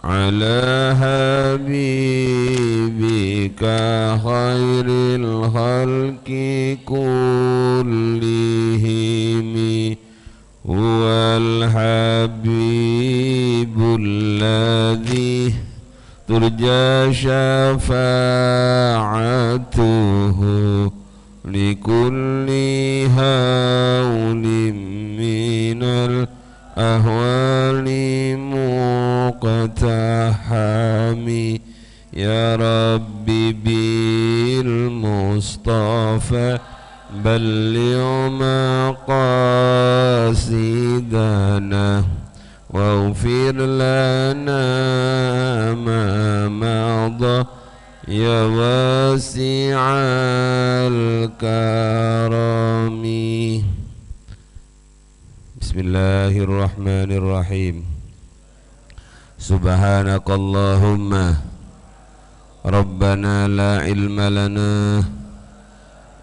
على حبيبك خير الخلق كلهم هو الحبيب الذي ترجى شفاعته لكل هول من الأهوال مقتحم يا ربي بالمصطفى بلغ مقاصدنا واغفر لنا ما مضى يا واسع الكرم. بسم الله الرحمن الرحيم. سبحانك اللهم ربنا لا علم لنا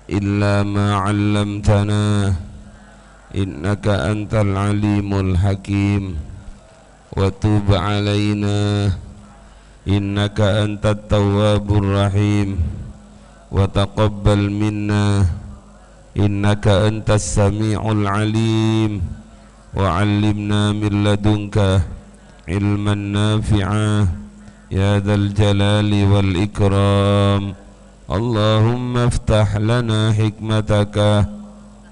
إلا ما علمتنا إنك أنت العليم الحكيم وتب علينا إنك أنت التواب الرحيم وتقبل منا إنك أنت السميع العليم وعلمنا من لدنك علما نافعا يا ذا الجلال والإكرام. اللهم افتح لنا حكمتك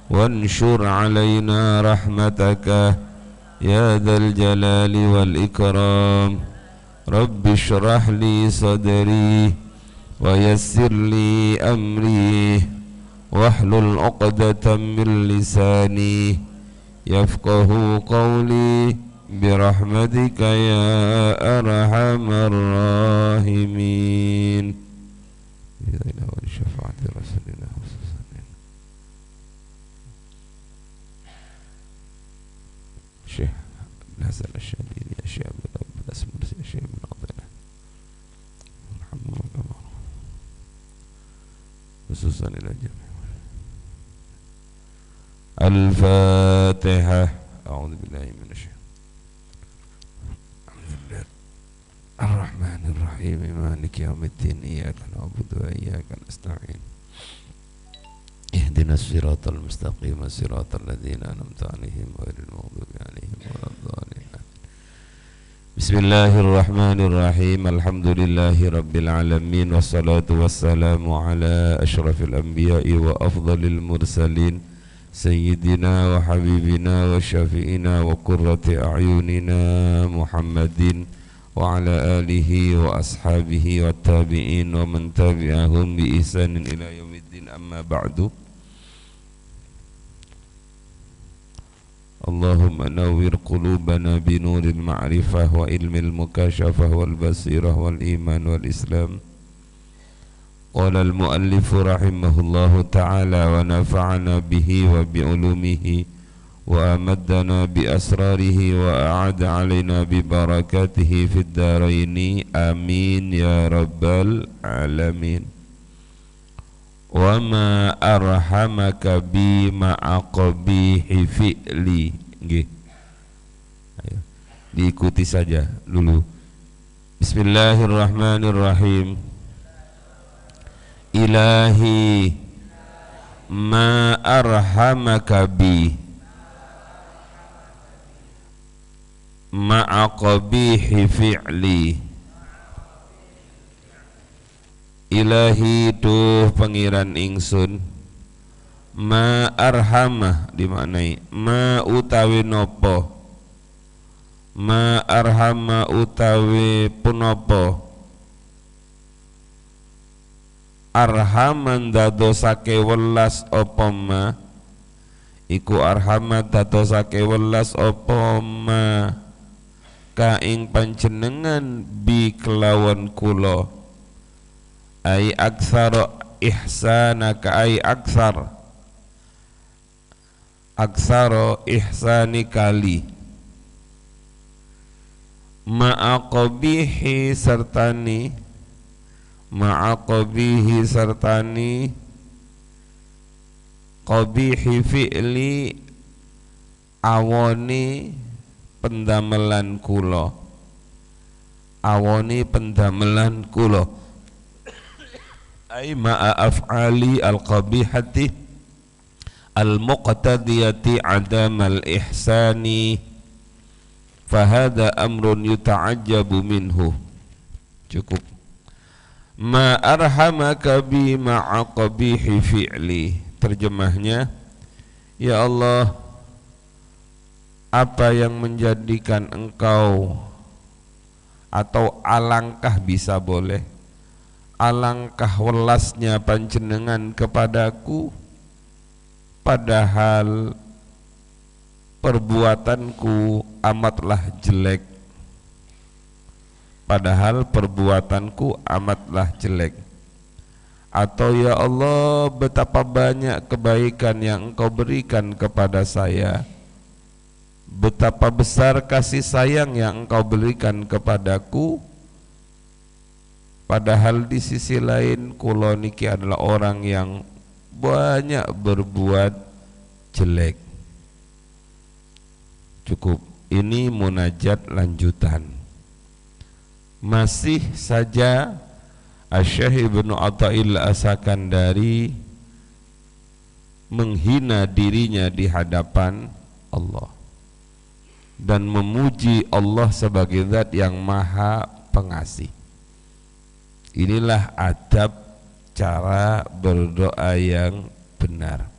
وانشر علينا رحمتك يا ذا الجلال والإكرام. رب اشرح لي صدري ويسر لي أمري واحلل عقدة من لساني يفقه قولي برحمتك يا أرحم الراحمين. شفاعة رسول الله شيخ الحسن الشاذلي يا شيخ عبد الله بن أسمر يا شيخ بن عضلة رحمه الله خصوصا إلى الجميع. الفاتحة. أعوذ بالله من الشيطان الرحمن الرحيم مالك يوم الدين إياك نعبد وإياك نستعين اهدنا الصراط المستقيم صراط الذين أنعمت عليهم غير المغضوب عليهم ولا الضالين. بسم الله الرحمن الرحيم. الحمد لله رب العالمين والصلاة والسلام على أشرف الأنبياء وأفضل المرسلين سيدنا وحبيبنا وشفيئنا وقرة أعيننا محمد وعلى آله وأصحابه والتابعين ومن تبعهم بإحسان إلى يوم الدين. أما بعد. اللهم نور قلوبنا بنور المعرفة وعلم المكاشفة والبصيرة والإيمان والإسلام. قال المؤلف رحمه الله تعالى ونفعنا به وبعلومه وأمدنا بأسراره وأعاد علينا ببركاته في الدارين آمين يا رب العالمين. وما أرحمك بما قبيح fi'li. Ayo, diikuti saja dulu. Bismillahirrahmanirrahim. Ilahi ma arhamaka bi ma'a qabihi fi'li. Ilahi duh pangeran ingsun ma arhamah dimaknai ma utawi nopo ma arhama utawi punopo arhaman dadosake welas apa ma iku arhaman dadosake welas apa ma ka ing panjenengan bi kelawan kula ai aksara ihsanaka ai aksara ihsani kali ma'aqabihi sertani qabihi fi'li awani pendamelan kula awoni pendamelan kula ai ma'a af'ali al-qabihati al-muqtadiyati adamal ihsani fahada amrun yuta'ajjabu minhu. Cukup. Ma arhamaka bi ma'a qabihi fi'li. Terjemahnya, ya Allah, apa yang menjadikan engkau, atau alangkah bisa boleh, alangkah welasnya panjenengan kepadaku, padahal perbuatanku amatlah jelek. Padahal perbuatanku amatlah jelek. Atau ya Allah, betapa banyak kebaikan yang engkau berikan kepada saya, betapa besar kasih sayang yang engkau berikan kepadaku, padahal di sisi lain kula niki adalah orang yang banyak berbuat jelek. Cukup. Ini munajat lanjutan. Masih saja Asy-Syaikh Ibnu Athaillah As-Sakandari menghina dirinya di hadapan Allah dan memuji Allah sebagai zat yang maha pengasih. Inilah adab cara berdoa yang benar.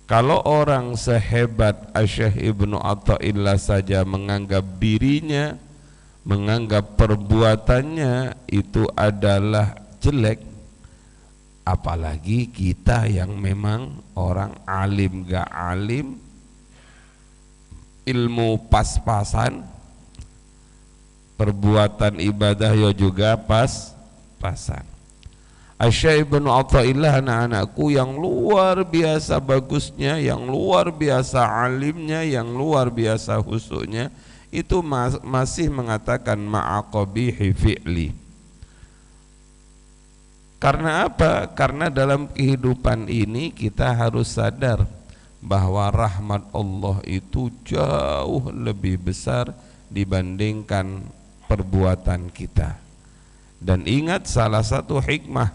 Kalau orang sehebat Asy-Syaikh Ibnu Athaillah saja menganggap dirinya, menganggap perbuatannya itu adalah jelek, apalagi kita yang memang orang alim gak alim, ilmu pas-pasan, perbuatan ibadah ya juga pas-pasan. Asy-Syaikh Ibnu Athaillah, anak-anakku, yang luar biasa bagusnya, yang luar biasa alimnya, yang luar biasa khusyuknya, itu masih mengatakan ma'aqabihi fi'li. Karena apa? Karena dalam kehidupan ini kita harus sadar bahwa rahmat Allah itu jauh lebih besar dibandingkan perbuatan kita. Dan ingat, salah satu hikmah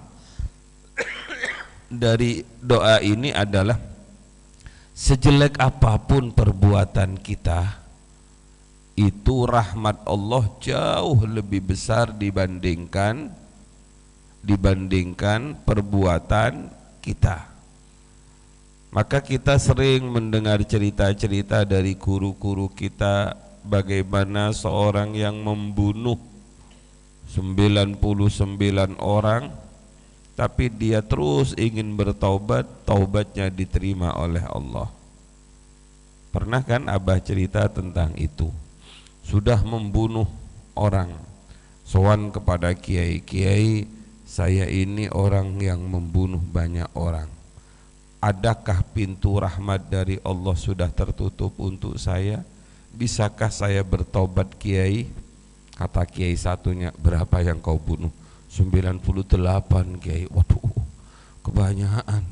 dari doa ini adalah sejelek apapun perbuatan kita, itu rahmat Allah jauh lebih besar dibandingkan perbuatan kita. Maka kita sering mendengar cerita-cerita dari guru-guru kita bagaimana seorang yang membunuh 99 orang, tapi dia terus ingin bertaubat, taubatnya diterima oleh Allah. Pernah kan Abah cerita tentang itu? Sudah membunuh orang, sowan kepada kiai, kiai, saya ini orang yang membunuh banyak orang, adakah pintu rahmat dari Allah sudah tertutup untuk saya? Bisakah saya bertobat kiai? Kata kiai satunya, berapa yang kau bunuh? 98 kiai. Waduh, kebanyakan.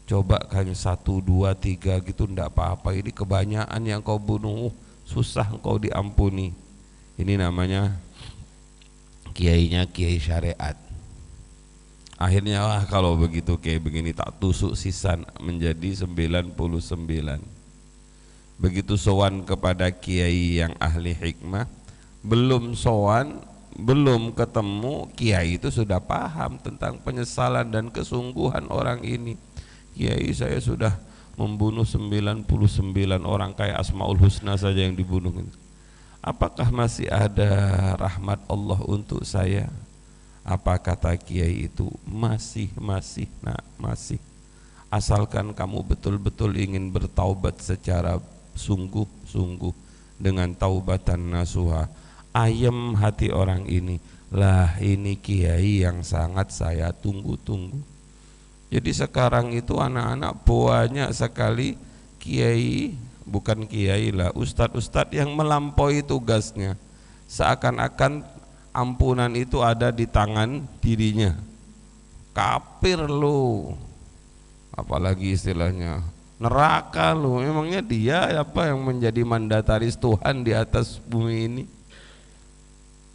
Coba kan 1, 2, 3 gitu ndak apa-apa, ini kebanyakan yang kau bunuh, susah engkau diampuni. Ini namanya kiainya kiai syariat. Akhirnya, wah kalau begitu kayak begini tak tusuk sisan menjadi 99. Begitu sowan kepada kiai yang ahli hikmah, belum sowan, belum ketemu, kiai itu sudah paham tentang penyesalan dan kesungguhan orang ini. Kiai, saya sudah membunuh 99 orang, kayak Asmaul Husna saja yang dibunuh. Apakah masih ada rahmat Allah untuk saya? Apa kata kiai itu? Masih nak, masih. Asalkan kamu betul-betul ingin bertaubat secara sungguh-sungguh dengan taubatan nasuha. Ayem hati orang ini. Lah, ini kiai yang sangat saya tunggu-tunggu. Jadi sekarang itu anak-anak banyak sekali kiai, bukan kiai lah, ustadz-ustadz yang melampaui tugasnya, seakan-akan ampunan itu ada di tangan dirinya. Kafir lu, apalagi istilahnya neraka lu. Memangnya dia apa yang menjadi mandataris Tuhan di atas bumi ini?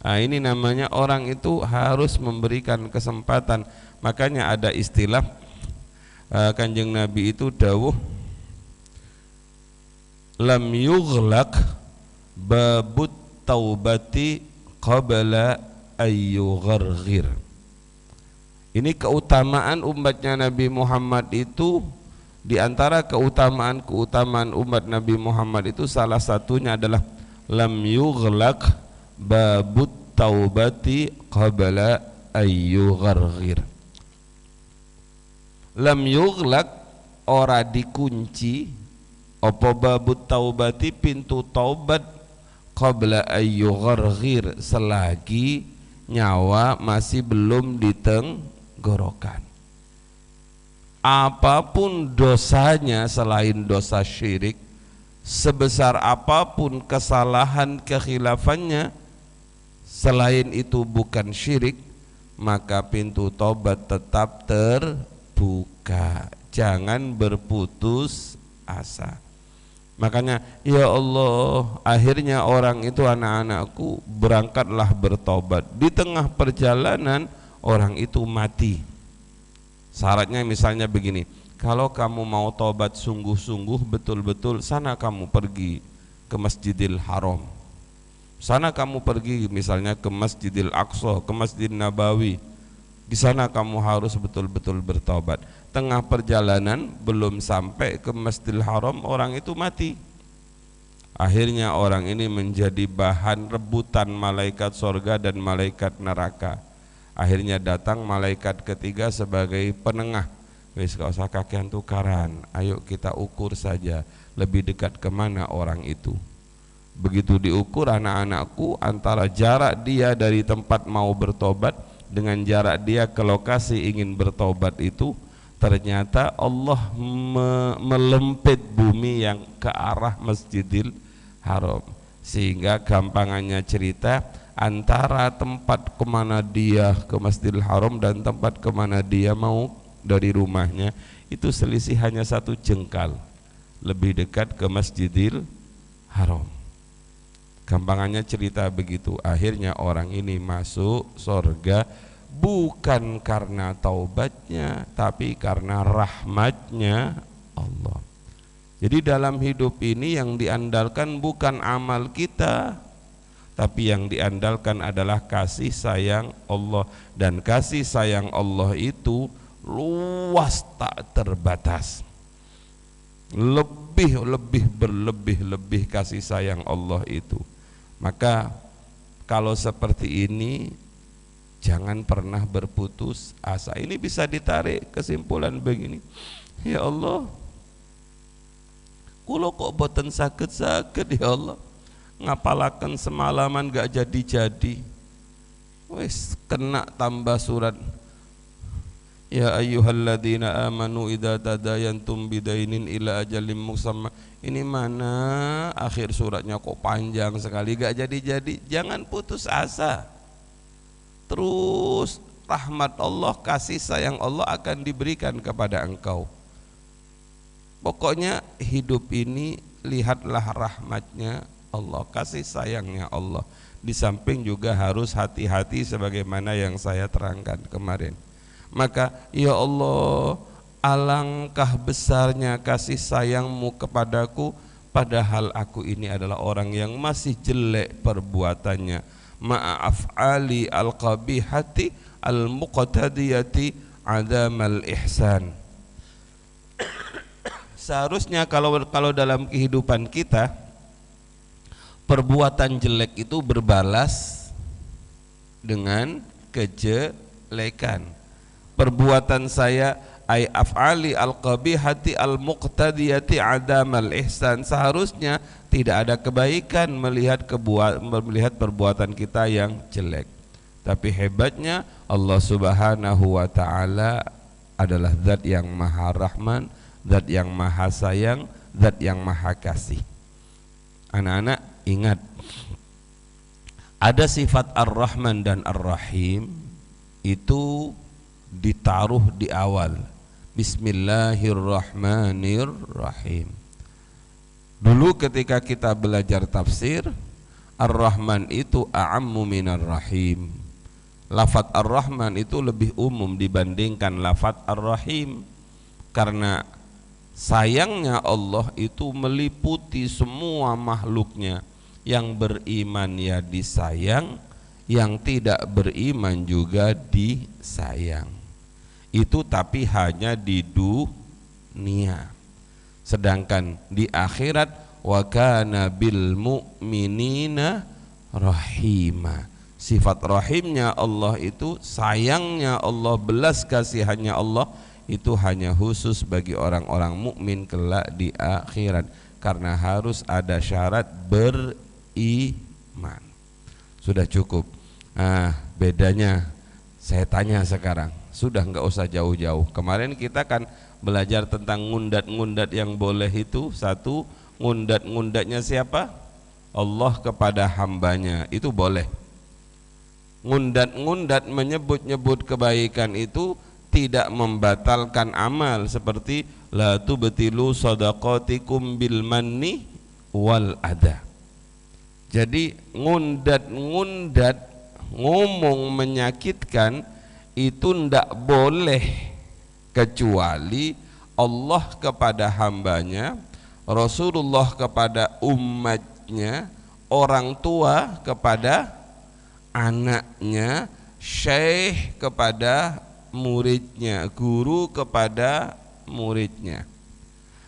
Nah, ini namanya orang itu harus memberikan kesempatan. Makanya ada istilah Kanjeng Nabi itu dawuh, lam yughlaq babut taubati qabla ayyugharghir. Ini keutamaan umatnya Nabi Muhammad itu, di antara keutamaan umat Nabi Muhammad itu salah satunya adalah lam yughlaq babut taubati qabla ayyugharghir. Lam yughlaq ora dikunci apa babut taubati pintu taubat qabla ayyugharghir selagi nyawa masih belum ditenggorokan. Apapun dosanya selain dosa syirik, sebesar apapun kesalahan kekhilafannya selain itu bukan syirik, maka pintu tobat tetap terbuka. Jangan berputus asa. Makanya ya Allah, akhirnya orang itu, anak-anakku, berangkatlah bertobat. Di tengah perjalanan orang itu mati. Syaratnya misalnya begini, kalau kamu mau tobat sungguh-sungguh betul-betul, sana kamu pergi ke Masjidil Haram, sana kamu pergi misalnya ke Masjidil Aqsa, ke Masjid Nabawi. Di sana kamu harus betul-betul bertobat. Tengah perjalanan belum sampai ke Masjidil Haram, orang itu mati. Akhirnya orang ini menjadi bahan rebutan malaikat sorga dan malaikat neraka. Akhirnya datang malaikat ketiga sebagai penengah. Wis gak usah kakean tukaran, ayo kita ukur saja lebih dekat kemana orang itu. Begitu diukur, anak-anakku, antara jarak dia dari tempat mau bertobat dengan jarak dia ke lokasi ingin bertobat itu, ternyata Allah melempit bumi yang ke arah Masjidil Haram. Sehingga gampangannya cerita, antara tempat kemana dia ke Masjidil Haram dan tempat kemana dia mau dari rumahnya itu selisih hanya 1 jengkal, lebih dekat ke Masjidil Haram. Gampangannya cerita begitu. Akhirnya orang ini masuk surga bukan karena taubatnya, tapi karena rahmatnya Allah. Jadi dalam hidup ini yang diandalkan bukan amal kita, tapi yang diandalkan adalah kasih sayang Allah. Dan kasih sayang Allah itu luas tak terbatas. Berlebih kasih sayang Allah itu. Maka kalau seperti ini, jangan pernah berputus asa. Ini bisa ditarik kesimpulan begini, ya Allah, kulo kok boten sakit-sakit ya Allah, ngapalaken semalaman gak jadi-jadi, wis kena tambah surat, ya ayyuhalladzina amanu idza tadayantum bidainin ila ajalin musamma. Ini mana akhir suratnya kok panjang sekali, gak jadi-jadi. Jangan putus asa, terus rahmat Allah, kasih sayang Allah akan diberikan kepada engkau. Pokoknya hidup ini lihatlah rahmatnya Allah, kasih sayangnya Allah. Di samping juga harus hati-hati sebagaimana yang saya terangkan kemarin. Maka ya Allah, alangkah besarnya kasih sayangmu kepadaku, padahal aku ini adalah orang yang masih jelek perbuatannya. Ma'af'ali al-qabihati al-muqtadiyati adamal ihsan. Seharusnya kalau dalam kehidupan kita, perbuatan jelek itu berbalas dengan kejelekan. Perbuatan saya ay af'ali al-qabihati al-muqtadiyati adamal ihsan, seharusnya tidak ada kebaikan melihat perbuatan kita yang jelek. Tapi hebatnya Allah Subhanahu wa ta'ala adalah zat yang maha rahman, zat yang maha sayang, zat yang maha kasih. Anak-anak ingat, ada sifat Ar-Rahman dan Ar-Rahim itu ditaruh di awal. Bismillahirrahmanirrahim. Dulu ketika kita belajar tafsir, Ar-Rahman itu a'ammu minar Rahim. Lafaz Ar-Rahman itu lebih umum dibandingkan lafaz Ar-Rahim, karena sayangnya Allah itu meliputi semua makhluknya. Yang beriman ya disayang, yang tidak beriman juga disayang. Itu tapi hanya di dunia. Sedangkan di akhirat, wa kana bil mu'minina rahima. Sifat rahimnya Allah itu, sayangnya Allah, belas kasihannya Allah itu hanya khusus bagi orang-orang mukmin kelak di akhirat, karena harus ada syarat beriman. Sudah cukup. Bedanya saya tanya sekarang, sudah nggak usah jauh-jauh. Kemarin kita kan belajar tentang ngundat-ngundat yang boleh itu. Satu, ngundat-ngundatnya siapa? Allah kepada hambanya, itu boleh. Ngundat-ngundat menyebut-nyebut kebaikan itu tidak membatalkan amal, seperti la tubtilu shadaqatikum bil manni wal adha. Jadi ngundat-ngundat, ngomong menyakitkan itu ndak boleh, kecuali Allah kepada hambanya, Rasulullah kepada umatnya, orang tua kepada anaknya, syekh kepada muridnya, guru kepada muridnya.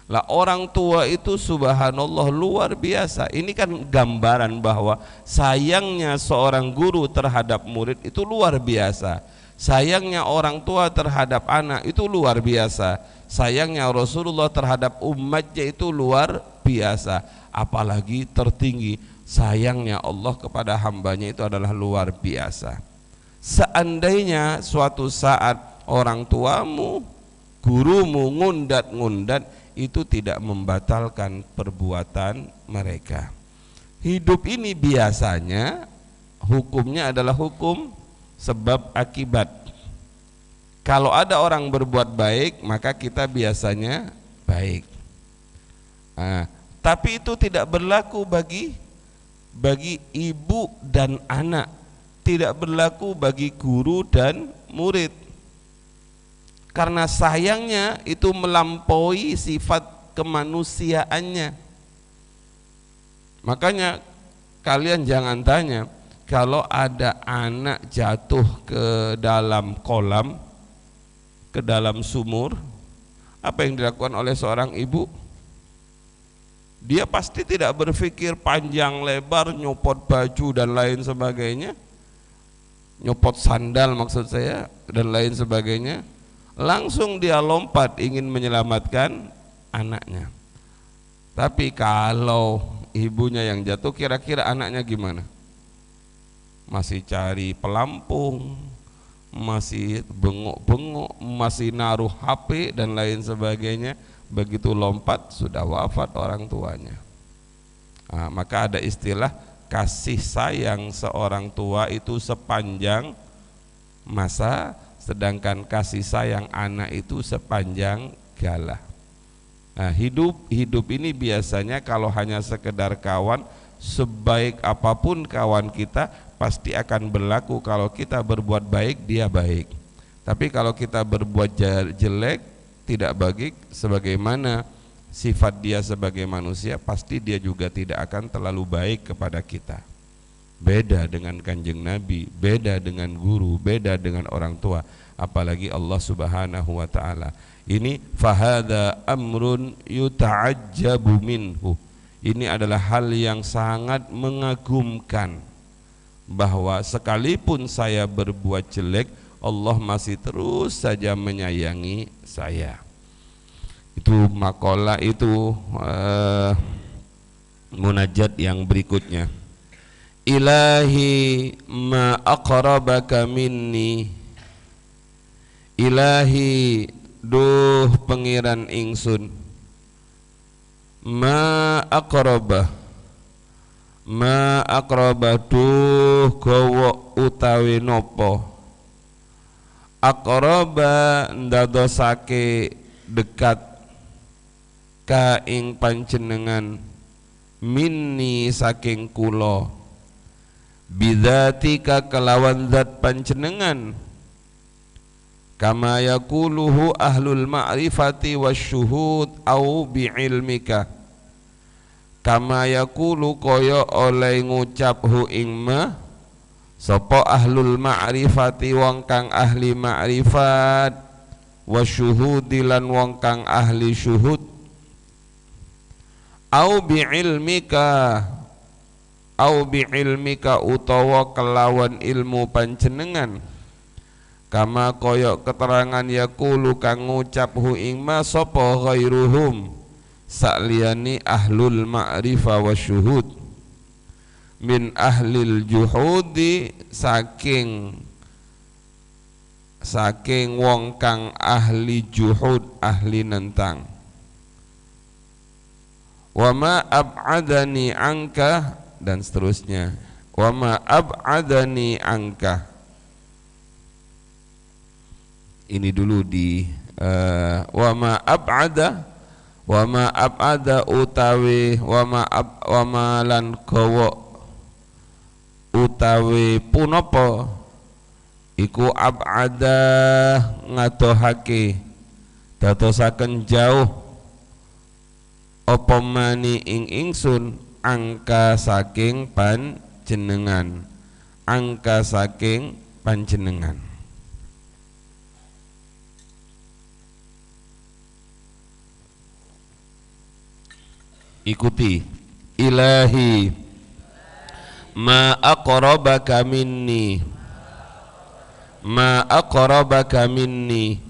Lah orang tua itu subhanallah luar biasa. Ini kan gambaran bahwa sayangnya seorang guru terhadap murid itu luar biasa. Sayangnya orang tua terhadap anak itu luar biasa. Sayangnya Rasulullah terhadap umatnya itu luar biasa. Apalagi tertinggi, sayangnya Allah kepada hambanya itu adalah luar biasa. Seandainya suatu saat orang tuamu, gurumu ngundat-ngundat, itu tidak membatalkan perbuatan mereka. Hidup ini biasanya hukumnya adalah hukum sebab akibat. Kalau ada orang berbuat baik, maka kita biasanya baik. Tapi itu tidak berlaku bagi ibu dan anak, tidak berlaku bagi guru dan murid. Karena sayangnya itu melampaui sifat kemanusiaannya. Makanya kalian jangan tanya, kalau ada anak jatuh ke dalam kolam, ke dalam sumur, apa yang dilakukan oleh seorang ibu? Dia pasti tidak berpikir panjang lebar, nyopot baju dan lain sebagainya, nyopot sandal maksud saya, dan lain sebagainya. Langsung dia lompat ingin menyelamatkan anaknya. Tapi kalau ibunya yang jatuh, kira-kira anaknya gimana? Masih cari pelampung, masih bengok-bengok, masih naruh HP dan lain sebagainya. Begitu lompat sudah wafat orang tuanya. Maka ada istilah kasih sayang seorang tua itu sepanjang masa, sedangkan kasih sayang anak itu sepanjang galah. Hidup ini biasanya kalau hanya sekedar kawan, sebaik apapun kawan kita, pasti akan berlaku kalau kita berbuat baik dia baik. Tapi kalau kita berbuat jelek, tidak baik sebagaimana sifat dia sebagai manusia, pasti dia juga tidak akan terlalu baik kepada kita. Beda dengan Kanjeng Nabi, beda dengan guru, beda dengan orang tua, apalagi Allah Subhanahu wa taala. Ini fahada amrun yuta'ajjabu minhu. Ini adalah hal yang sangat mengagumkan, bahwa sekalipun saya berbuat jelek, Allah masih terus saja menyayangi saya. Itu makalah itu munajat yang berikutnya. Ilahi ma aqrabaka minni, Ilahi duh pengiran ingsun, ma aqrabah duh gawa utawi nopo, aqraba ndadosake dekat ka ing panjenengan, minni saking kula, bidzatika kelawan zat panjenengan, kama yaquluhu ahlul ma'rifati wasyuhud au bi'ilmika, kama yaqulu kaya oleh ngucap hu ing ma sapa ahlul ma'rifati wong kang ahli ma'rifat, wasyuhudi lan wong kang ahli syuhud, au bi'ilmika utawa kelawan ilmu panjenengan, kama koyok keterangan yaqulu kang ngucap hu ing ma sapa ghairuhum sakliyani ahlul ma'rifah wasyuhud, min ahlil juhudi saking wong kang ahli juhud, ahli nentang. Wa ma ab'adani angka, dan seterusnya. Wa ma ab'adani angka, ini dulu di wa ma ab'ada utawi wa ma lan gawa utawi punapa iku ab'ada ngadohake dadosaken jauh apa mani ing ingsun angka saking panjenengan, angka saking panjenengan. Ikuti, ilahi ma aqrabaka minni, ma aqrabaka minni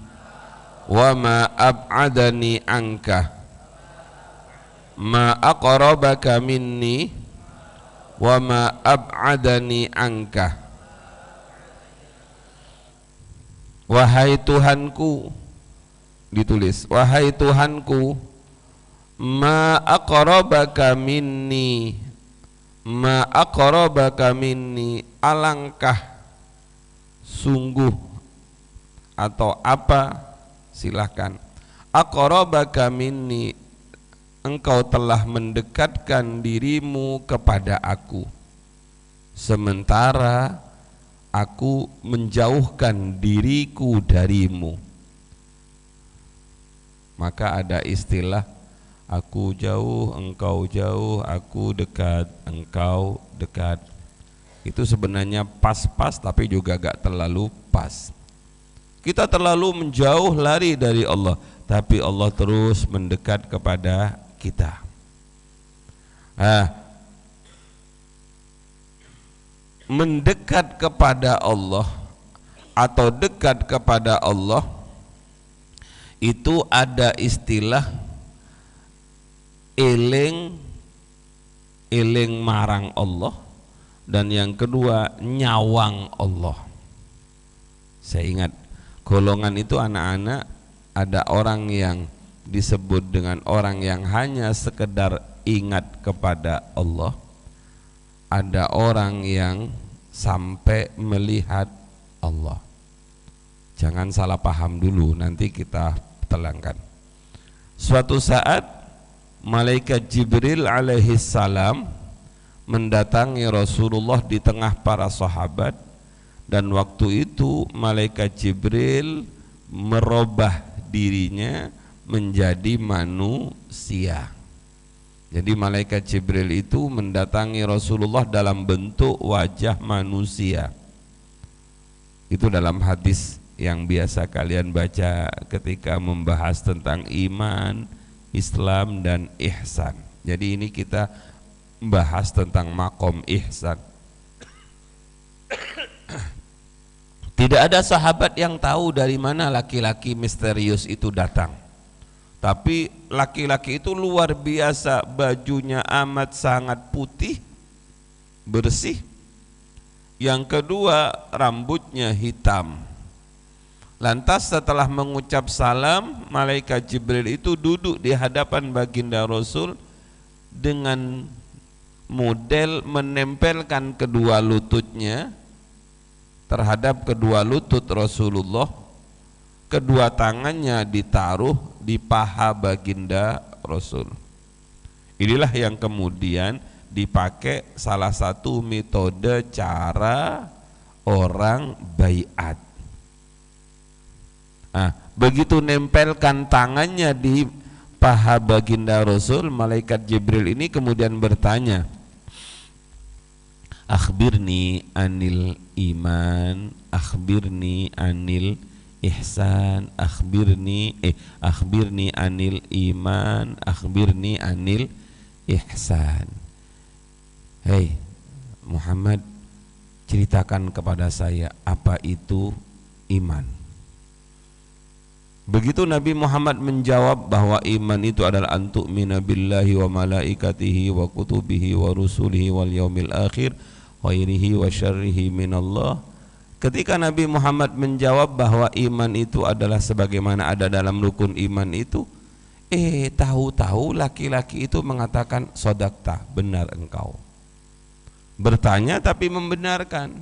wa ma ab'adani anka, ma aqrabaka minni wa ma ab'adani anka. Wahai Tuhanku, ditulis wahai Tuhanku, ma aqrabaka minni, ma aqrabaka minni, alangkah sungguh atau apa, silahkan, aqrabaka minni, engkau telah mendekatkan dirimu kepada aku, sementara aku menjauhkan diriku darimu. Maka ada istilah aku jauh, engkau jauh, aku dekat, engkau dekat. Itu sebenarnya pas-pas tapi juga gak terlalu pas. Kita terlalu menjauh lari dari Allah, tapi Allah terus mendekat kepada kita. Mendekat kepada Allah atau dekat kepada Allah itu ada istilah eling marang Allah, dan yang kedua nyawang Allah. Saya ingat golongan itu anak-anak, ada orang yang disebut dengan orang yang hanya sekedar ingat kepada Allah, ada orang yang sampai melihat Allah. Jangan salah paham dulu, nanti kita terangkan. Suatu saat malaikat Jibril alaihi salam mendatangi Rasulullah di tengah para sahabat, dan waktu itu malaikat Jibril merubah dirinya menjadi manusia. Jadi malaikat Jibril itu mendatangi Rasulullah dalam bentuk wajah manusia. Itu dalam hadis yang biasa kalian baca ketika membahas tentang iman, Islam dan ihsan. Jadi ini kita membahas tentang makom ihsan. Tidak ada sahabat yang tahu dari mana laki-laki misterius itu datang. Tapi laki-laki itu luar biasa, bajunya amat sangat putih, bersih. Yang kedua, rambutnya hitam. Lantas setelah mengucap salam, malaikat Jibril itu duduk di hadapan baginda Rasul dengan model menempelkan kedua lututnya terhadap kedua lutut Rasulullah, kedua tangannya ditaruh di paha baginda Rasul. Inilah yang kemudian dipakai salah satu metode cara orang baiat. Nah, begitu nempelkan tangannya di paha baginda Rasul, malaikat Jibril ini kemudian bertanya, akhbirni anil iman, akhbirni anil ihsan, akhbirni anil iman, akhbirni anil ihsan. Hei Muhammad, ceritakan kepada saya apa itu iman. Begitu Nabi Muhammad menjawab bahwa iman itu adalah antu'mina billahi wa malaikatihi wa kutubihi wa rusulihi wal yaumil akhir khairihi wa syarrihi minallah. Ketika Nabi Muhammad menjawab bahwa iman itu adalah sebagaimana ada dalam rukun iman itu, tahu-tahu laki-laki itu mengatakan sodakta, benar engkau. Bertanya tapi membenarkan.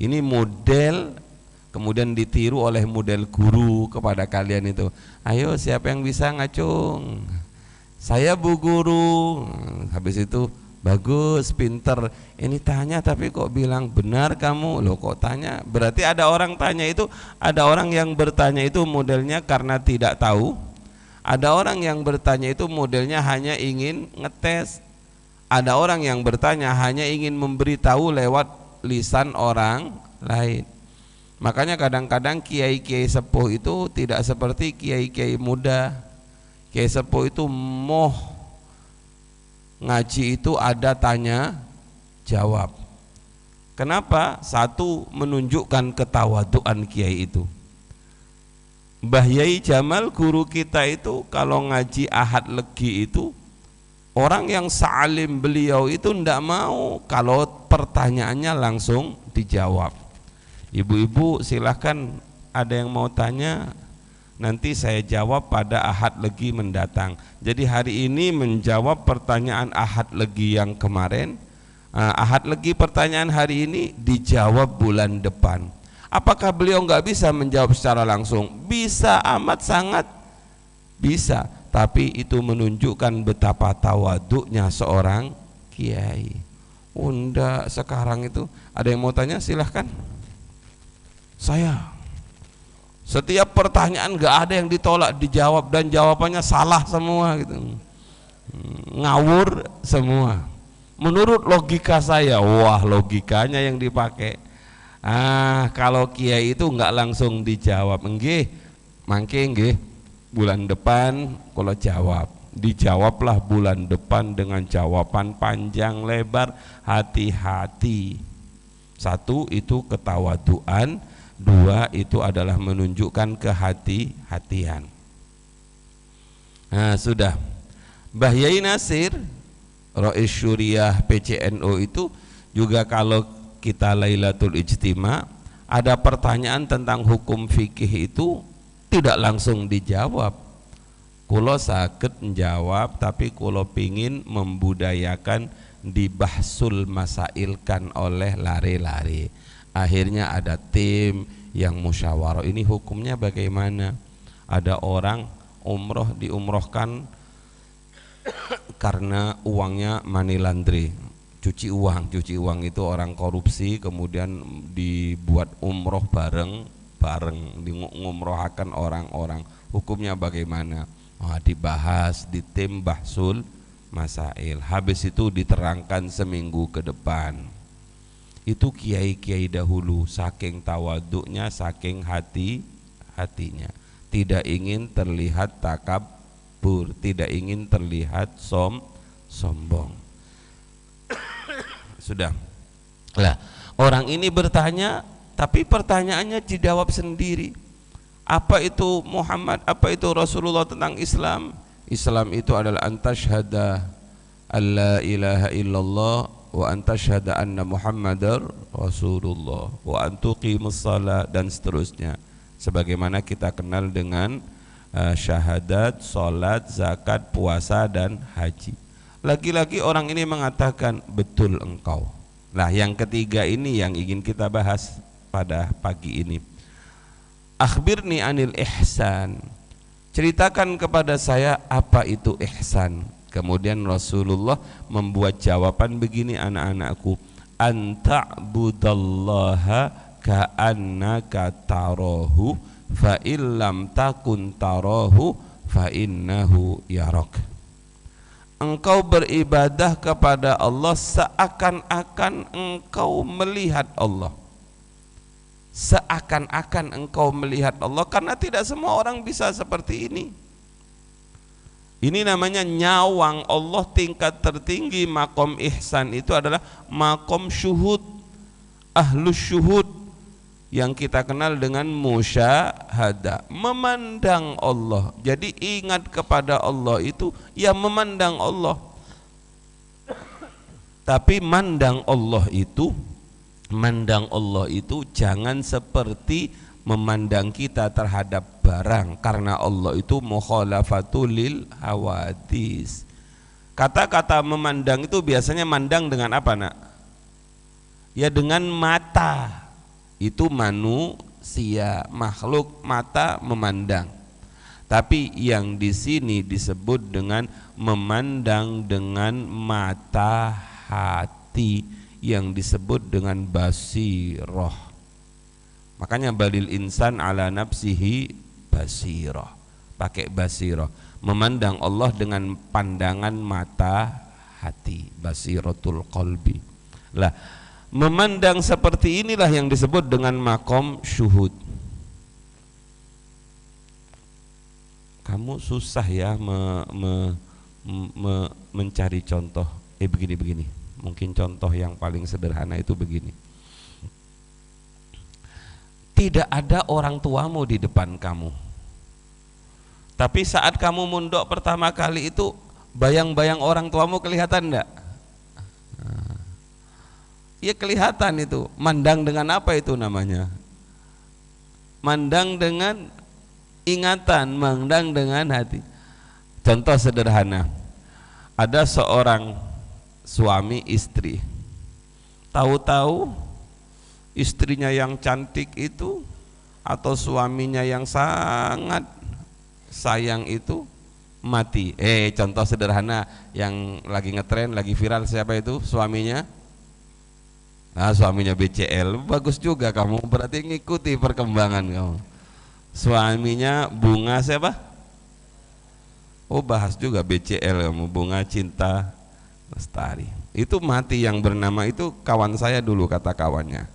Ini model kemudian ditiru oleh model guru kepada kalian itu. Ayo siapa yang bisa ngacung? Saya bu guru. Habis itu bagus, pinter. Ini tanya tapi kok bilang benar kamu? Loh kok tanya? Berarti ada orang tanya itu, ada orang yang bertanya itu modelnya karena tidak tahu. Ada orang yang bertanya itu modelnya hanya ingin ngetes. Ada orang yang bertanya hanya ingin memberitahu lewat lisan orang lain. Makanya kadang-kadang kiai-kiai sepuh itu tidak seperti kiai-kiai muda. Kiai sepuh itu moh ngaji itu ada tanya jawab. Kenapa? Satu, menunjukkan ketawaduan kiai itu. Mbah Yai Jamal guru kita itu kalau ngaji Ahad Legi itu, orang yang salim beliau itu ndak mau kalau pertanyaannya langsung dijawab. Ibu-ibu silahkan, ada yang mau tanya, nanti saya jawab pada Ahad Legi mendatang. Jadi hari ini menjawab pertanyaan Ahad Legi yang kemarin, Ahad Legi pertanyaan hari ini dijawab bulan depan. Apakah beliau nggak bisa menjawab secara langsung? Bisa, amat sangat bisa. Tapi itu menunjukkan betapa tawaduknya seorang kiai. Unda sekarang itu ada yang mau tanya, silahkan. Saya setiap pertanyaan nggak ada yang ditolak, dijawab, dan jawabannya salah semua gitu, ngawur semua menurut logika saya. Wah, logikanya yang dipakai. Kalau kiai itu nggak langsung dijawab, nggih mangke nggih bulan depan kalau jawab, dijawablah bulan depan dengan jawaban panjang lebar, hati-hati. Satu, itu ketawaduan. Dua, itu adalah menunjukkan kehati-hatian. Nah, sudah. Mbah Yai Nasir Rais Syuriah PCNO itu juga kalau kita Lailatul Ijtima ada pertanyaan tentang hukum fikih itu tidak langsung dijawab. Kulo saged menjawab, tapi kulo pingin membudayakan dibahsul masailkan oleh lari-lari. Akhirnya ada tim yang musyawarah, ini hukumnya bagaimana. Ada orang umroh diumrohkan karena uangnya money laundry, cuci uang itu orang korupsi, kemudian dibuat umroh bareng ngumrohakan orang-orang, hukumnya bagaimana. Dibahas di tim bahsul masail, habis itu diterangkan seminggu ke depan. Itu kiai-kiai dahulu, saking tawaduknya, saking hatinya, tidak ingin terlihat takabur, tidak ingin terlihat sombong. Sudah lah, orang ini bertanya, tapi pertanyaannya dijawab sendiri. Apa itu Muhammad, apa itu Rasulullah tentang Islam? Islam itu adalah antashhada alla ilaha illallah wa antashhada anna Muhammadar Rasulullah wa antuqimus shalah, dan seterusnya, sebagaimana kita kenal dengan syahadat, salat, zakat, puasa, dan haji. Lagi-lagi orang ini mengatakan betul engkau. Nah, yang ketiga ini yang ingin kita bahas pada pagi ini. Akhbirni anil ihsan, ceritakan kepada saya apa itu ihsan. Kemudian Rasulullah membuat jawaban begini, anak-anakku, anta'budallaha ka'annaka tarahu fa illam takun tarahu fa innahu yarak. Engkau beribadah kepada Allah seakan-akan engkau melihat Allah. Seakan-akan engkau melihat Allah, karena tidak semua orang bisa seperti ini. Ini namanya nyawang Allah. Tingkat tertinggi makom ihsan itu adalah makom syuhud, ahlus syuhud, yang kita kenal dengan musyahadah, memandang Allah. Jadi ingat kepada Allah itu ya memandang Allah. Tapi mandang Allah itu jangan seperti memandang kita terhadap barang, karena Allah itu mukhalafatul lil hawadis. Kata-kata memandang itu biasanya mandang dengan apa, nak? Ya dengan mata. Itu manusia, makhluk mata memandang. Tapi yang di sini disebut dengan memandang dengan mata hati, yang disebut dengan basirah. Makanya balil insan ala nafsihi basirah, pakai basirah, memandang Allah dengan pandangan mata hati, basiratul qalbi. Lah, memandang seperti inilah yang disebut dengan makom syuhud. Kamu susah ya mencari contoh. Begini. Mungkin contoh yang paling sederhana itu begini. Tidak ada orang tuamu di depan kamu, tapi saat kamu mondok pertama kali itu bayang-bayang orang tuamu kelihatan enggak? Ya kelihatan itu. Mandang dengan apa itu namanya? Mandang dengan ingatan, mandang dengan hati. Contoh sederhana, ada seorang suami istri, tahu-tahu istrinya yang cantik itu atau suaminya yang sangat sayang itu mati. Contoh sederhana yang lagi ngetren, lagi viral, siapa itu suaminya? Suaminya BCL. Bagus juga kamu, berarti ngikuti perkembangan kamu. Suaminya Bunga siapa? Bahas juga BCL kamu, Bunga Cinta Lestari. Itu mati, yang bernama itu kawan saya dulu, kata kawannya.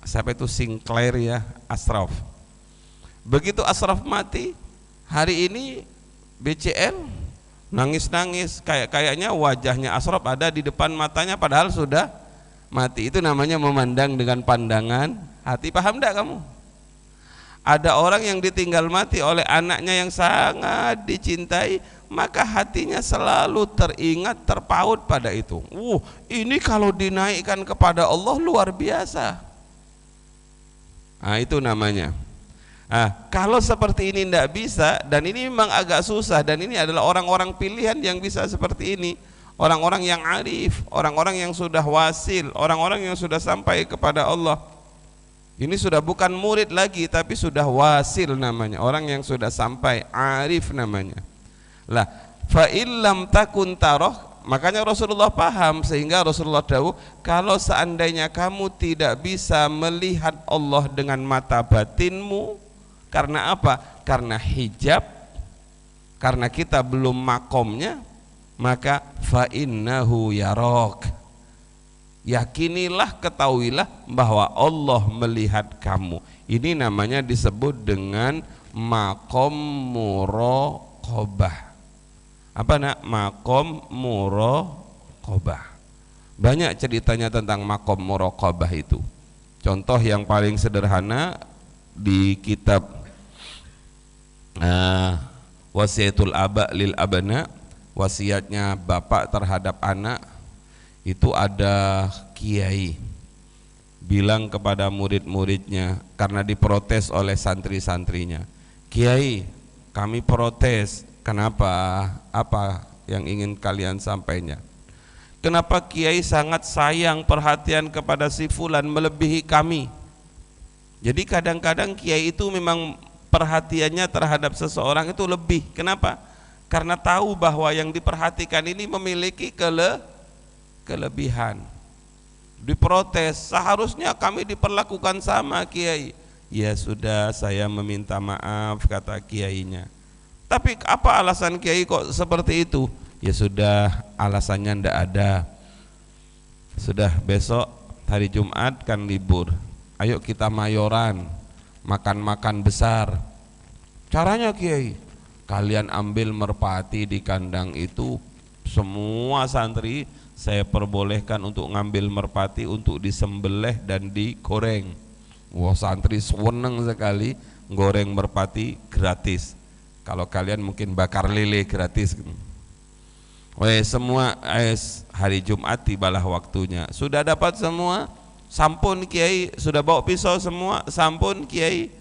Siapa itu? Sinclair ya, Ashraf. Begitu Ashraf mati, hari ini BCL nangis-nangis, kayaknya wajahnya Ashraf ada di depan matanya padahal sudah mati. Itu namanya memandang dengan pandangan hati. Paham enggak kamu? Ada orang yang ditinggal mati oleh anaknya yang sangat dicintai, maka hatinya selalu teringat, terpaut pada itu. Ini kalau dinaikkan kepada Allah luar biasa. Itu namanya. Kalau seperti ini tidak bisa, dan ini memang agak susah, dan ini adalah orang-orang pilihan yang bisa seperti ini, orang-orang yang arif, orang-orang yang sudah wasil, orang-orang yang sudah sampai kepada Allah. Ini sudah bukan murid lagi, tapi sudah wasil namanya, orang yang sudah sampai, arif namanya. Lah, fa illam takun taroh. Makanya Rasulullah paham, sehingga Rasulullah tahu kalau seandainya kamu tidak bisa melihat Allah dengan mata batinmu, karena apa? Karena hijab, karena kita belum makomnya, maka fa innahu yarak. Yakinilah, ketahuilah bahwa Allah melihat kamu. Ini namanya disebut dengan makom muraqabah. Apa nak? Makom muraqabah. Banyak ceritanya tentang makom muraqabah itu. Contoh yang paling sederhana di kitab Wasiyatul Aba lil Abna, wasiatnya bapak terhadap anak, itu ada kiai bilang kepada murid-muridnya karena diprotes oleh santri-santrinya, "Kiai, kami protes. Kenapa? Apa yang ingin kalian sampaikan? Kenapa kiai sangat sayang perhatian kepada si fulan melebihi kami?" Jadi kadang-kadang kiai itu memang perhatiannya terhadap seseorang itu lebih. Kenapa? karena tahu bahwa yang diperhatikan ini memiliki kelebihan. Diprotes, seharusnya kami diperlakukan sama Kiai. Ya sudah, saya meminta maaf, kata kiainya. Tapi apa alasan Kiai kok seperti itu? Ya sudah, alasannya ndak ada. Sudah, besok hari Jumat kan libur, ayo kita mayoran, makan-makan besar. Caranya Kiai, kalian ambil merpati di kandang itu, semua santri saya perbolehkan untuk ngambil merpati untuk disembelih dan digoreng. Wah, santri seneng sekali, goreng merpati gratis. Kalau kalian mungkin bakar lele gratis. Semua hari Jumat tibalah waktunya. Sudah dapat semua? Sampun Kiai, sudah bawa pisau semua? Sampun Kiai.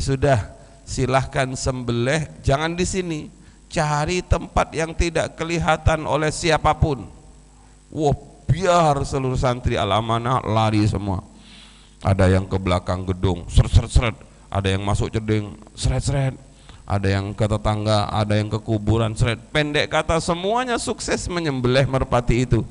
Sudah, silahkan sembelih, jangan di sini. Cari tempat yang tidak kelihatan oleh siapapun. Wah, biar seluruh santri Al-Amanah lari semua. Ada yang ke belakang gedung, seret-seret, ada yang masuk jeding, seret-seret, ada yang ke tetangga, ada yang ke kuburan, seret. Pendek kata, semuanya sukses menyembelih merpati itu.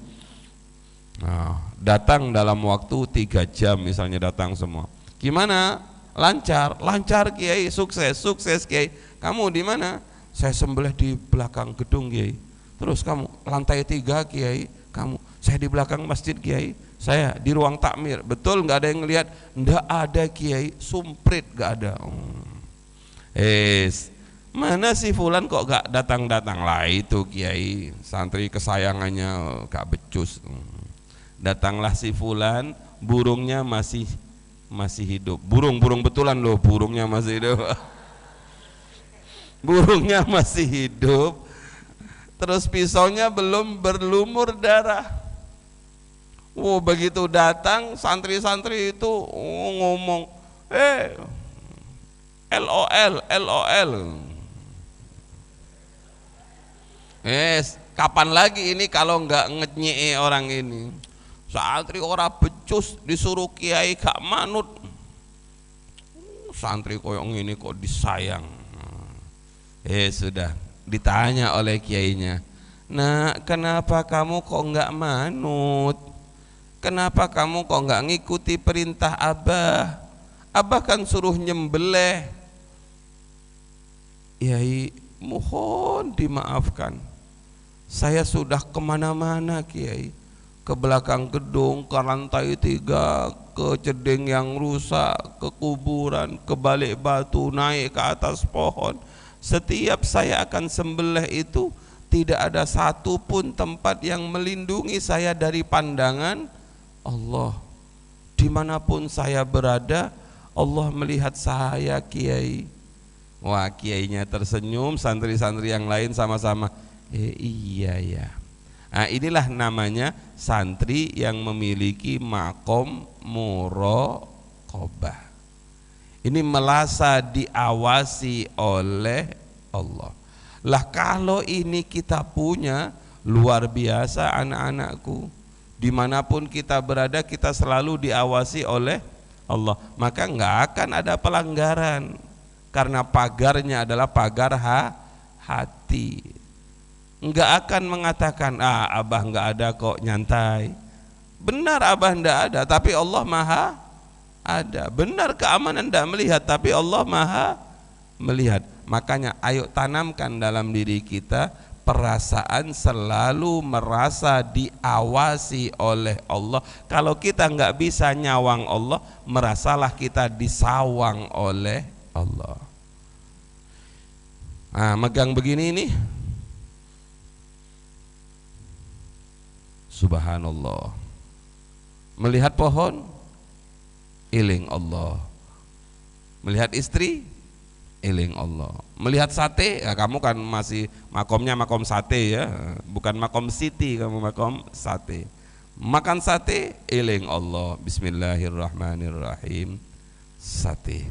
Nah, datang dalam waktu 3 jam misalnya, datang semua. Gimana? Lancar? Lancar Kiai, sukses Kiai. Kamu di mana? Saya sembelih di belakang gedung Kiai. Terus kamu lantai 3 Kiai. Kamu? Saya di belakang masjid Kiai. Saya di ruang takmir. Betul, nggak ada yang ngelihat? Nggak ada Kiai, sumprit nggak ada. Mana si fulan kok gak datang-datang? Lah itu Kiai, santri kesayangannya gak becus. Datanglah si fulan, burungnya masih hidup. Burung betulan loh, burungnya masih hidup. Burungnya masih hidup. Terus pisaunya belum berlumur darah. Begitu datang santri-santri itu ngomong, LOL. Kapan lagi ini kalau nggak ngenyek orang ini? Santri ora becus disuruh Kiai gak manut. Santri koyong ini kok disayang. Sudah ditanya oleh kiainya, nah kenapa kamu kok nggak manut? Kenapa kamu kok nggak ngikuti perintah Abah? Abah kan suruh nyembelih. Kiai, mohon dimaafkan, saya sudah kemana-mana Kiai, ke belakang gedung, ke lantai 3, ke jeding yang rusak, ke kuburan, ke balik batu, naik ke atas pohon. Setiap saya akan sembelih itu tidak ada satupun tempat yang melindungi saya dari pandangan Allah. Dimanapun saya berada, Allah melihat saya Kiai. Wah, kiainya tersenyum, santri-santri yang lain sama-sama iya ya. Nah, inilah namanya santri yang memiliki makom muraqabah. Ini merasa diawasi oleh Allah. Lah kalau ini kita punya, luar biasa anak-anakku. Dimanapun kita berada, kita selalu diawasi oleh Allah. Maka nggak akan ada pelanggaran, karena pagarnya adalah pagar hati. Nggak akan mengatakan, Abah nggak ada kok, nyantai. Benar Abah nggak ada, tapi Allah maha ada. Benar keamanan nggak melihat, tapi Allah maha melihat. Makanya ayo tanamkan dalam diri kita perasaan selalu merasa diawasi oleh Allah. Kalau kita nggak bisa nyawang Allah, merasalah kita disawang oleh Allah. Megang begini nih, subhanallah. Melihat pohon, eling Allah. Melihat istri, eling Allah. Melihat sate, kamu kan masih makomnya makom sate ya, bukan makom siti, kamu makom sate. Makan sate, eling Allah. Bismillahirrahmanirrahim. Sate,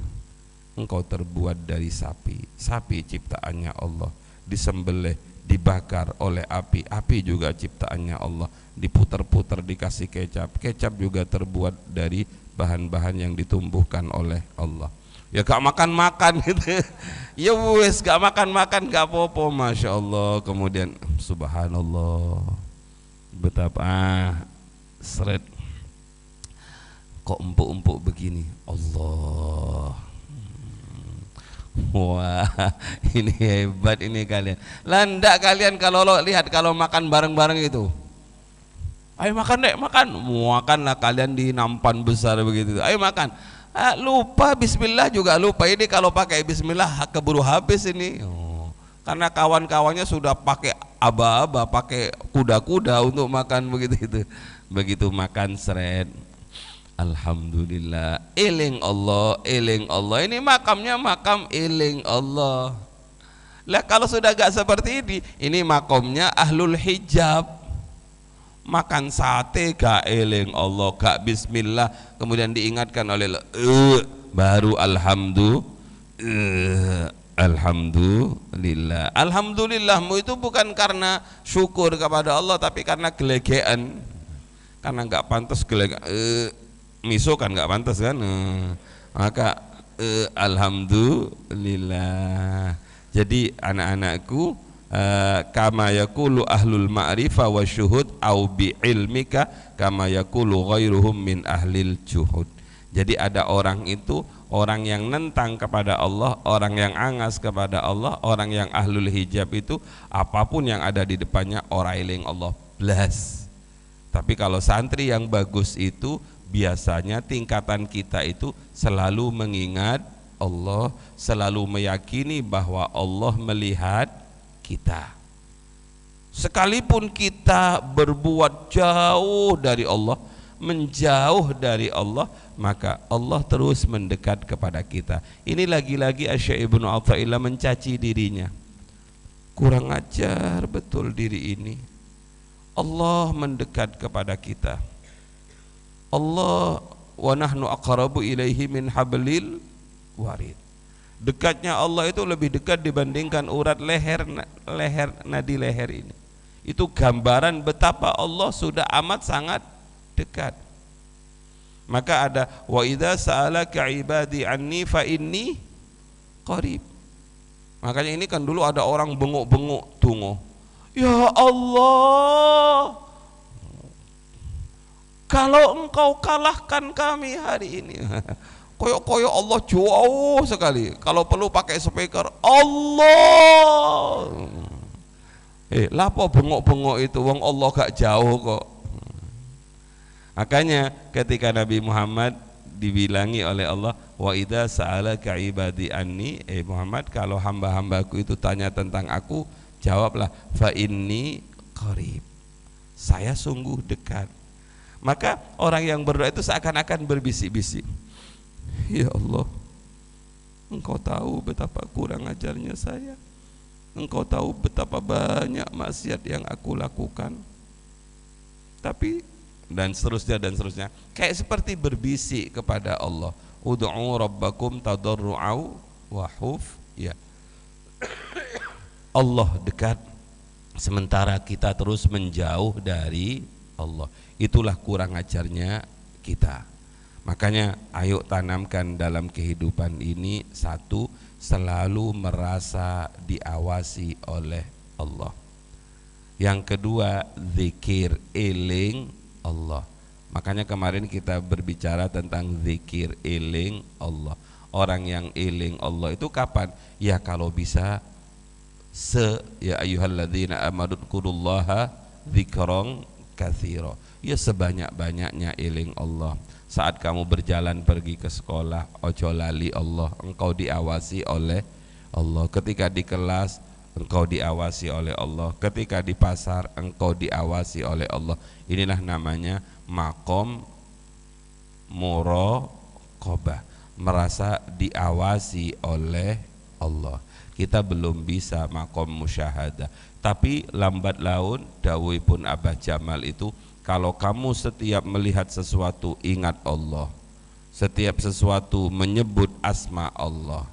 engkau terbuat dari sapi. Sapi ciptaannya Allah, disembelih, dibakar oleh api. Api juga ciptaannya Allah, diputar-putar dikasih kecap. Kecap juga terbuat dari bahan-bahan yang ditumbuhkan oleh Allah. Ya gak makan-makan gitu. Ya wes gak makan-makan gak apa-apa, Masya Allah. Kemudian subhanallah, betapa seret kok empuk-empuk begini. Allah, wah ini hebat ini kalian. Landak kalian kalau lihat kalau makan bareng-bareng itu, ayo makan dek, makanlah kalian di nampan besar begitu, ayo makan. Lupa bismillah juga lupa. Ini kalau pakai bismillah keburu habis ini. Karena kawan-kawannya sudah pakai aba-aba, pakai kuda-kuda untuk makan begitu itu. Begitu makan seret, alhamdulillah, eling Allah, eling Allah. Ini makamnya makam eling Allah. Lah kalau sudah gak seperti ini makamnya ahlul hijab. Makan sate gak eling Allah, gak bismillah, kemudian diingatkan oleh baru alhamdulillah. Alhamdulillahmu itu bukan karena syukur kepada Allah, tapi karena gelegean, karena gak pantas gelegean. Miso kan gak pantas kan, maka alhamdulillah. Jadi anak-anakku, kama yaqulu ahlul ma'rifah wa syuhud au bi ilmika kama yaqulu ghairuhum min ahlil juhud. Jadi ada orang itu, orang yang nentang kepada Allah, orang yang angas kepada Allah, orang yang ahlul hijab itu apapun yang ada di depannya ora eling Allah blas. Tapi kalau santri yang bagus itu biasanya tingkatan kita itu selalu mengingat Allah, selalu meyakini bahwa Allah melihat kita. Sekalipun kita berbuat jauh dari Allah, menjauh dari Allah, maka Allah terus mendekat kepada kita. Ini lagi-lagi Asy-Syaikh Ibnu Athaillah mencaci dirinya. Kurang ajar betul diri ini. Allah mendekat kepada kita. Allah wa nahnu aqrabu ilaihi min hablil warid. Dekatnya Allah itu lebih dekat dibandingkan urat leher nadi leher ini. Itu gambaran betapa Allah sudah amat sangat dekat. Maka ada wa idza sa'alaka ibadi anni fa inni qarib. Makanya ini kan dulu ada orang bengok-bengok tungo. Ya Allah, kalau engkau kalahkan kami hari ini. Koyok-koyok Allah jauh sekali. Kalau perlu pakai speaker Allah. Lapo bengok-bengok itu, wong Allah gak jauh kok. Makanya ketika Nabi Muhammad dibilangi oleh Allah, wa idza sa'alaka ibadi anni, Muhammad kalau hamba-hambaku itu tanya tentang aku, jawablah fa inni qarib. Saya sungguh dekat. Maka orang yang berdoa itu seakan-akan berbisik-bisik. Ya Allah, Engkau tahu betapa kurang ajarnya saya. Engkau tahu betapa banyak maksiat yang aku lakukan. Tapi dan seterusnya dan seterusnya, kayak seperti berbisik kepada Allah. Ud'u rabbakum tadarru'au wa khuf. Ya. Allah dekat, sementara kita terus menjauh dari Allah. Itulah kurang ajarnya kita. Makanya ayo tanamkan dalam kehidupan ini, satu, selalu merasa diawasi oleh Allah. Yang kedua, zikir, eling Allah. Makanya kemarin kita berbicara tentang zikir, eling Allah. Orang yang eling Allah itu kapan? Ya kalau bisa ya ayyuhalladzina amanu dzkurullaha dzikran katsira. Ya sebanyak-banyaknya eling Allah. Saat kamu berjalan pergi ke sekolah, ojo lali Allah, engkau diawasi oleh Allah. Ketika di kelas, engkau diawasi oleh Allah. Ketika di pasar, engkau diawasi oleh Allah. Inilah namanya maqam muraqabah, merasa diawasi oleh Allah. Kita belum bisa maqam musyahadah, tapi lambat laun dawuhipun Abah Jamal itu, kalau kamu setiap melihat sesuatu ingat Allah, setiap sesuatu menyebut asma Allah,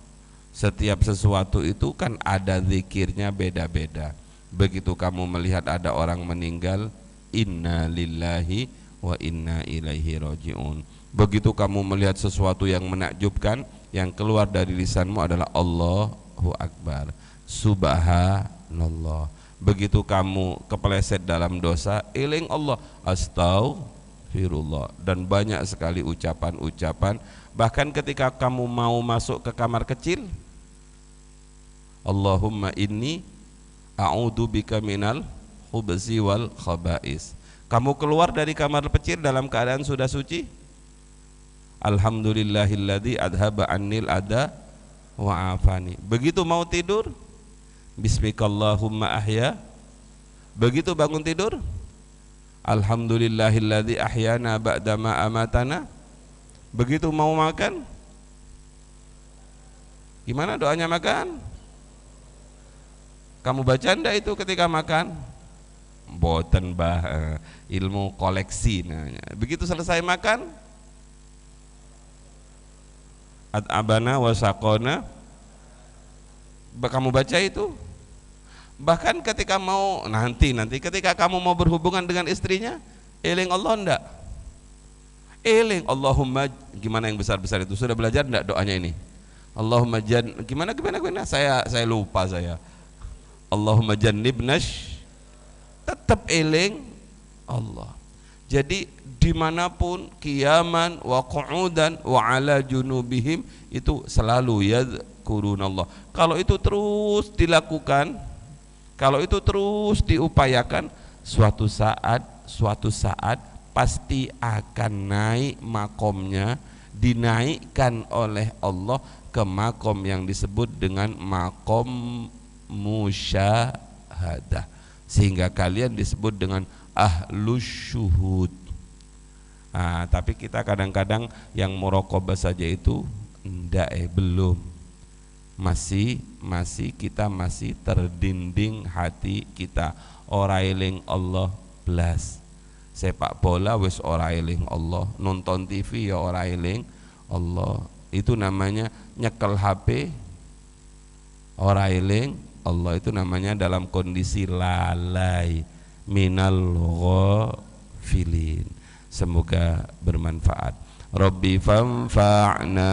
setiap sesuatu itu kan ada zikirnya beda-beda. Begitu kamu melihat ada orang meninggal, inna lillahi wa inna ilaihi raji'un. Begitu kamu melihat sesuatu yang menakjubkan, yang keluar dari lisanmu adalah Allahu Akbar, Subhanallah. Begitu kamu kepeleset dalam dosa, eling Allah, Astaghfirullah. Dan banyak sekali ucapan-ucapan. Bahkan ketika kamu mau masuk ke kamar kecil, Allahumma inni a'udzubika minal khubzi wal khaba'is. Kamu keluar dari kamar kecil dalam keadaan sudah suci, Alhamdulillahilladzi adhaba annil ada wa afani. Begitu mau tidur, Bismikallahumma ahya. Begitu bangun tidur, Alhamdulillahilladzi ahyana ba'dama amatana. Begitu mau makan, gimana doanya makan? Kamu baca ndak itu ketika makan? Boten bah, ilmu koleksi namanya. Begitu selesai makan, At'abana wa saqona. Kamu baca itu. Bahkan ketika mau nanti ketika kamu mau berhubungan dengan istrinya, eling Allah ndak? Eling Allahumma, gimana yang besar-besar itu? Sudah belajar ndak doanya ini? Allahumma gimana saya lupa saya. Allahumma jannibnash, tetap eling Allah. Jadi dimanapun, kiaman wa qu'udan wa ala junubihim, itu selalu yadhkurunallah. Kalau itu terus dilakukan, kalau itu terus diupayakan, suatu saat pasti akan naik makomnya, dinaikkan oleh Allah ke makom yang disebut dengan makom musyahadah, sehingga kalian disebut dengan ahlus syuhud. Nah, tapi kita kadang-kadang yang muraqabah saja itu ndak, belum, masih kita masih terdinding hati kita, ora eling Allah blas. Sepak bola wis ora eling Allah, nonton TV ya ora eling Allah. Itu namanya nyekel HP ora eling Allah, itu namanya dalam kondisi lalai minal ghafilin. Semoga bermanfaat. Rabbi fanfa'na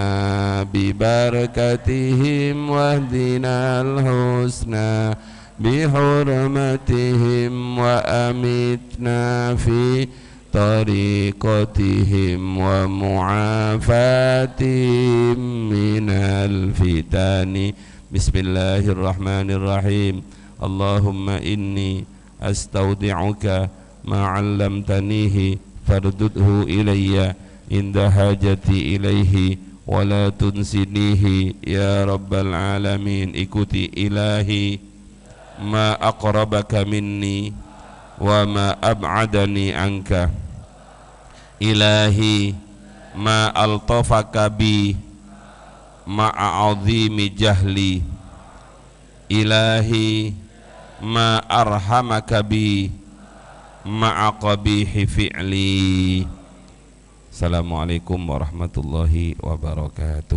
bi barakatihim wahdinal husna bi hurmatihim wa amitna fi tariqatihim wa mu'afatihim minal fitani. Bismillahirrahmanirrahim. Allahumma inni astaudi'uka ma 'allamtanihi fardudhu ilayya inda hajati ilaihi wa la tunsinihi ya rabbal alamin. Ikuti ilahi ma aqrabaka minni wa ma ab'adani anka, ilahi ma altafaka bi ma'azimi jahli, ilahi ma arhamaka bi ma'aqabihi fi'li. Assalamualaikum warahmatullahi wabarakatuh.